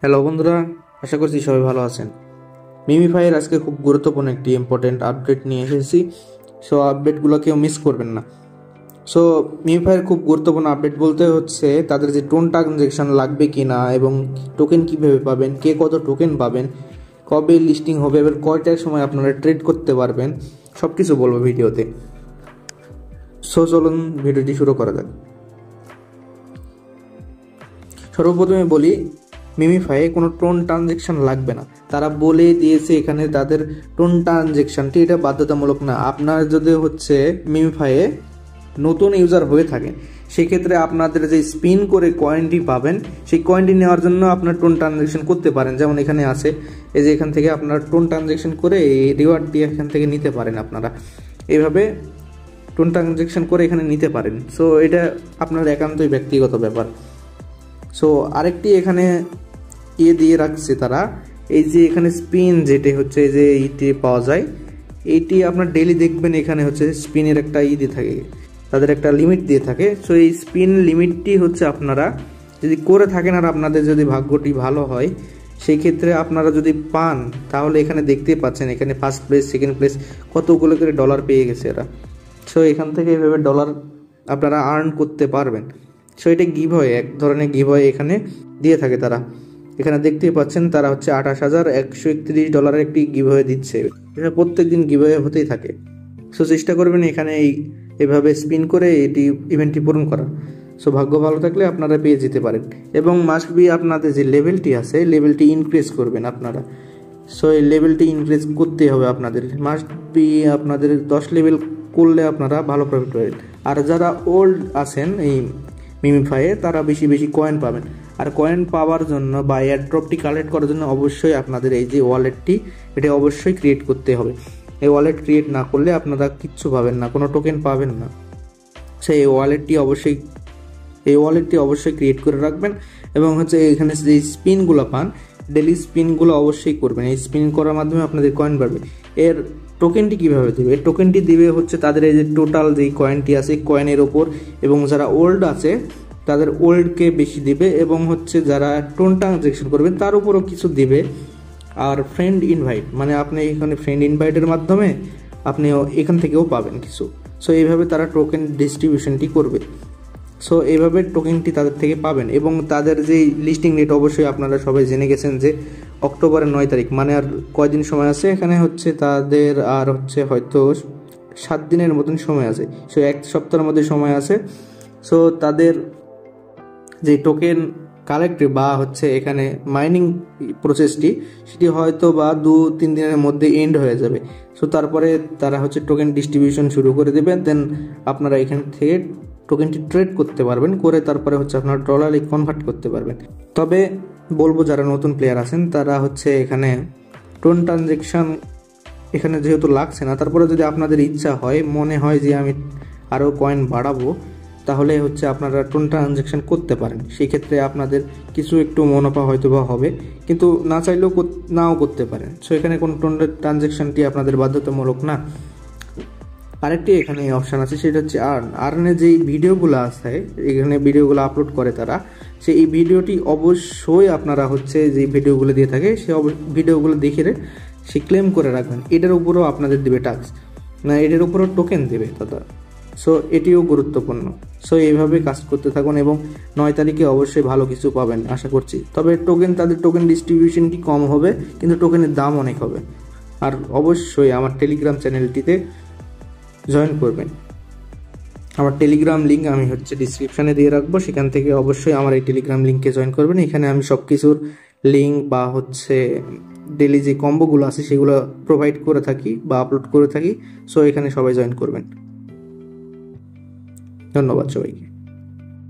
Hello বন্ধুরা, আশা করছি সবাই ভালো আছেন। মিমিফাইয়ের আজকে খুব গুরুত্বপূর্ণ একটি ইম্পর্টেন্ট আপডেট নিয়ে এসেছি। সো আপডেটগুলো কেউ মিস করবেন না। সো মিমিফাইয়ের খুব গুরুত্বপূর্ণ আপডেট বলতে হচ্ছে তাদের যে টোন ট্রানজেকশন লাগবে কি না, এবং টোকেন কীভাবে পাবেন, কে কত টোকেন পাবেন, কবে লিস্টিং হবে, এবার কয়টার সময় আপনারা ট্রেড করতে পারবেন, সব কিছু বলবো ভিডিওতে। সো চলুন ভিডিওটি শুরু করা যাক। সর্বপ্রথমে বলি, মিমিফাইয়ে কোনো টোন ট্রানজেকশন লাগবে না। তারা বলে দিয়েছে এখানে তাদের টোন ট্রানজেকশনটি এটা বাধ্যতামূলক না। আপনার যদি হচ্ছে মিমিফাইয়ে নতুন ইউজার হয়ে থাকেন, সেক্ষেত্রে আপনাদের যে স্পিন করে কয়েনটি পাবেন, সেই কয়েনটি নেওয়ার জন্য আপনার টোন ট্রানজেকশন করতে পারেন। যেমন এখানে আছে, এই যে এখান থেকে আপনার টোন ট্রানজেকশন করে এই রিওয়ার্ডটি এখান থেকে নিতে পারেন। আপনারা এইভাবে টোন ট্রানজেকশন করে এখানে নিতে পারেন। সো এটা আপনার একান্তই ব্যক্তিগত ব্যাপার। সো আরেকটি এখানে দিয়ে রাখছে তারা, এই যে এখানে স্পিন যেটি হচ্ছে যে ইটি পাওয়া যায়, এইটি আপনার ডেইলি দেখবেন এখানে হচ্ছে স্পিনের একটা দিয়ে থাকে, তাদের একটা লিমিট দিয়ে থাকে। সো এই স্পিন লিমিটটি হচ্ছে আপনারা যদি করে থাকেন আর আপনাদের যদি ভাগ্যটি ভালো হয়, সেই ক্ষেত্রে আপনারা যদি পান, তাহলে এখানে দেখতেই পাচ্ছেন এখানে ফার্স্ট প্লেস, সেকেন্ড প্লেস কতগুলো করে ডলার পেয়ে গেছে এরা। সো এখান থেকে এভাবে ডলার আপনারা আর্ন করতে পারবেন। সো এটা গিভওয়ে, এক ধরনের গিভওয়ে এখানে দিয়ে থাকে তারা। এখানে দেখতেই পাচ্ছেন তারা হচ্ছে 28,131 ডলারের একটি গিভওয়ে দিচ্ছে। এটা প্রত্যেক দিন গিভওয়ে হতেই থাকে। সো চেষ্টা করবেন এখানে এভাবে স্পিন করে এটি ইভেন্টটি পূরণ করা। সো ভাগ্য ভালো থাকলে আপনারা পেয়ে যেতে পারেন। এবং মাস্ট বি আপনাদের যে লেভেলটি আছে, লেভেলটি ইনক্রিজ করবেন আপনারা। সো এই লেভেলটি ইনক্রিজ করতে হবে আপনাদের। মাস্ট বি আপনাদের 10 লেভেল করলে আপনারা ভালো প্রফিট পাবেন। আর যারা ওল্ড আছেন এই মিমিফাইয়ে, তারা বেশি বেশি কয়েন পাবেন। আর কয়েন পাওয়ার জন্য বা এয়ারড্রপটি কালেক্ট করার জন্য অবশ্যই আপনাদের এই যে ওয়ালেটটি, এটা অবশ্যই ক্রিয়েট করতে হবে। এই ওয়ালেট ক্রিয়েট না করলে আপনারা কিচ্ছু পাবেন না, কোনো টোকেন পাবেন না। সেই ওয়ালেটটি অবশ্যই ক্রিয়েট করে রাখবেন। এবং হচ্ছে এখানে যে স্পিনগুলো পান, ডেলি স্পিনগুলো অবশ্যই করবেন। এই স্পিন করার মাধ্যমে আপনাদের কয়েন বাড়বে। এর টোকেনটি কীভাবে দেবে? এর টোকেনটি দিবে হচ্ছে তাদের এই যে টোটাল যেই কয়েনটি আছে, কয়েনের ওপর। এবং যারা ওল্ড আছে তাদের ওল্ডকে বেশি দিবে, এবং হচ্ছে যারা টোন ট্রানজেকশন করবেন তার উপরও কিছু দিবে। আর ফ্রেন্ড ইনভাইট, মানে আপনি এখানে ফ্রেন্ড ইনভাইটের মাধ্যমে আপনি এখান থেকেও পাবেন কিছু। সো এইভাবে তারা টোকেন ডিস্ট্রিবিউশনটি করবে। সো এইভাবে টোকেনটি তাদের থেকে পাবেন। এবং তাদের যে লিস্টিং ডেট অবশ্যই আপনারা সবাই জেনে গেছেন যে অক্টোবরের 9 তারিখ, মানে আর কয়দিন সময় আছে এখানে হচ্ছে তাদের, আর হচ্ছে হয়তো 7 দিনের মতন সময় আছে। সো 1 সপ্তাহের মধ্যে সময় আছে। সো তাদের যে টোকেন কালেক্ট বা হচ্ছে এখানে মাইনিং প্রসেসটি, সেটি হয়তো বা 2-3 দিনের মধ্যে এন্ড হয়ে যাবে। সো তারপরে তারা হচ্ছে টোকেন ডিস্ট্রিবিউশন শুরু করে দেবে। দেন আপনারা এখান থেকে টোকেনটি ট্রেড করতে পারবেন, করে তারপরে হচ্ছে আপনারা ডলারে কনভার্ট করতে পারবেন। তবে বলবো যারা নতুন প্লেয়ার আছেন তারা হচ্ছে এখানে টোন ট্রানজেকশন এখানে যেহেতু লাগছে না, তারপরে যদি আপনাদের ইচ্ছা হয়, মনে হয় যে আমি আরও কয়েন বাড়াবো, তাহলে হচ্ছে আপনারা টোন ট্রানজেকশন করতে পারেন। সেই ক্ষেত্রে আপনাদের কিছু একটু মুনাফা হয়তো বা হবে, কিন্তু না চাইলেও নাও করতে পারেন। সো এখানে কোনো টোন ট্রানজেকশনটি আপনাদের বাধ্যতামূলক না। আরেকটি এখানে অপশান আছে, সেটা হচ্ছে আর্নে যেই ভিডিওগুলো আছে, এখানে ভিডিওগুলো আপলোড করে তারা, এই ভিডিওটি অবশ্যই আপনারা হচ্ছে যে ভিডিওগুলো দিয়ে থাকে সেই ভিডিওগুলো দেখে সে ক্লেম করে রাখবেন। এটার উপরেও আপনাদের দেবে ট্যাক্স, না এটার উপরেও টোকেন দেবে দাদা। সো এটিও গুরুত্বপূর্ণ। সো এইভাবে কাজ করতে থাকুন এবং 9 তারিখে অবশ্যই ভালো কিছু পাবেন আশা করছি। তবে তাদের টোকেন ডিস্ট্রিবিউশনটি কম হবে, কিন্তু টোকেনের দাম অনেক হবে। আর অবশ্যই আমার টেলিগ্রাম চ্যানেলটিতে জয়েন করবেন। আমার টেলিগ্রাম লিঙ্ক আমি হচ্ছে ডিসক্রিপশানে দিয়ে রাখবো, সেখান থেকে অবশ্যই আমার এই টেলিগ্রাম লিঙ্কে জয়েন করবেন। এখানে আমি সব কিছুর লিঙ্ক বা হচ্ছে ডেলি যে কম্বোগুলো আছে সেগুলো প্রোভাইড করে থাকি বা আপলোড করে থাকি। সো এখানে সবাই জয়েন করবেন। ধন্যবাদ সবাইকে।